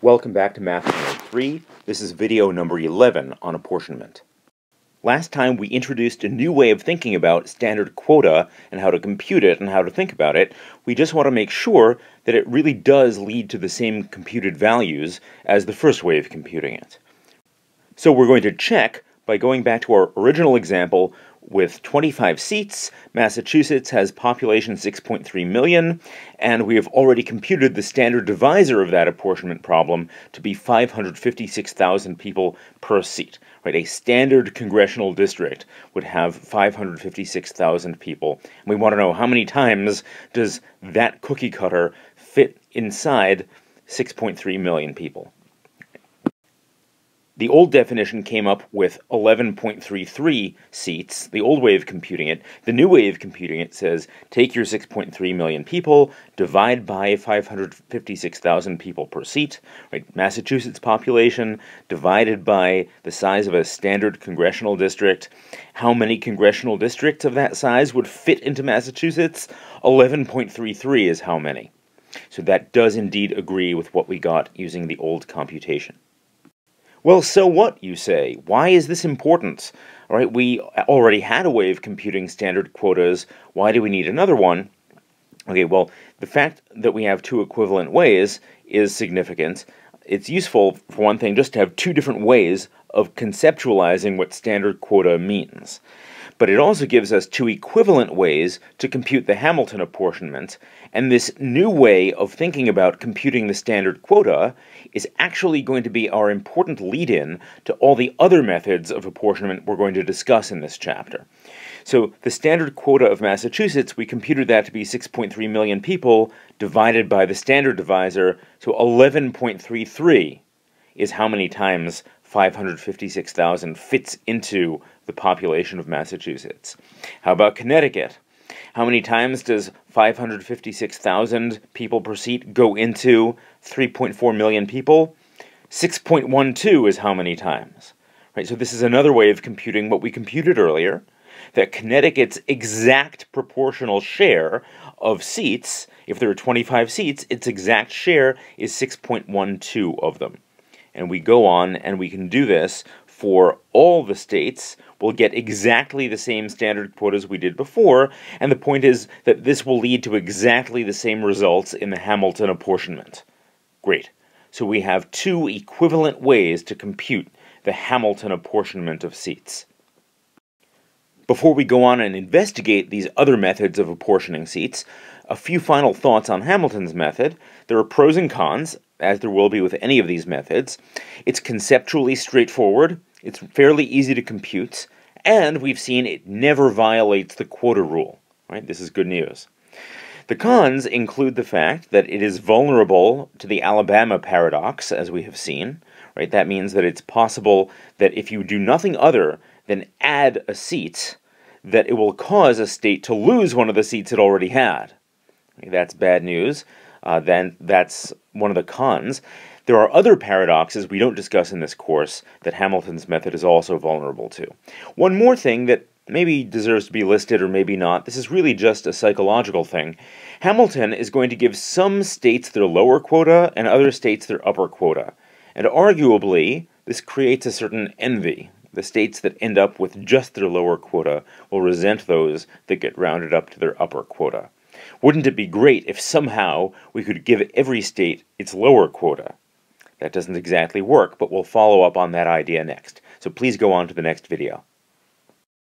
Welcome back to Math 103. This is video number 11 on apportionment. Last time we introduced a new way of thinking about standard quota and how to compute it and how to think about it. We just want to make sure that it really does lead to the same computed values as the first way of computing it. So we're going to check by going back to our original example. With 25 seats, Massachusetts has population 6.3 million, and we have already computed the standard divisor of that apportionment problem to be 556,000 people per seat. Right? A standard congressional district would have 556,000 people. And we want to know how many times does that cookie cutter fit inside 6.3 million people. The old definition came up with 11.33 seats, the old way of computing it. The new way of computing it says, take your 6.3 million people, divide by 556,000 people per seat, right? Massachusetts population divided by the size of a standard congressional district. How many congressional districts of that size would fit into Massachusetts? 11.33 is how many. So that does indeed agree with what we got using the old computation. Well, so what, you say? Why is this important? All right, we already had a way of computing standard quotas. Why do we need another one? Okay, well, the fact that we have two equivalent ways is significant. It's useful, for one thing, just to have two different ways of conceptualizing what standard quota means. But it also gives us two equivalent ways to compute the Hamilton apportionment, and this new way of thinking about computing the standard quota is actually going to be our important lead-in to all the other methods of apportionment we're going to discuss in this chapter. So the standard quota of Massachusetts, we computed that to be 6.3 million people divided by the standard divisor, so 11.33 is how many times 556,000 fits into the population of Massachusetts. How about Connecticut? How many times does 556,000 people per seat go into 3.4 million people? 6.12 is how many times. Right, so this is another way of computing what we computed earlier, that Connecticut's exact proportional share of seats, if there are 25 seats, its exact share is 6.12 of them. And we go on and we can do this for all the states. We'll get exactly the same standard quotas we did before, and the point is that this will lead to exactly the same results in the Hamilton apportionment. Great. So we have two equivalent ways to compute the Hamilton apportionment of seats. Before we go on and investigate these other methods of apportioning seats, a few final thoughts on Hamilton's method. There are pros and cons, as there will be with any of these methods. It's conceptually straightforward, it's fairly easy to compute, and we've seen it never violates the quota rule. Right? This is good news. The cons include the fact that it is vulnerable to the Alabama paradox, as we have seen. Right? That means that it's possible that if you do nothing other than add a seat, that it will cause a state to lose one of the seats it already had. That's bad news. Then that's one of the cons. There are other paradoxes we don't discuss in this course that Hamilton's method is also vulnerable to. One more thing that maybe deserves to be listed or maybe not, this is really just a psychological thing. Hamilton is going to give some states their lower quota and other states their upper quota. And arguably, this creates a certain envy. The states that end up with just their lower quota will resent those that get rounded up to their upper quota. Wouldn't it be great if somehow we could give every state its lower quota? That doesn't exactly work, but we'll follow up on that idea next. So please go on to the next video.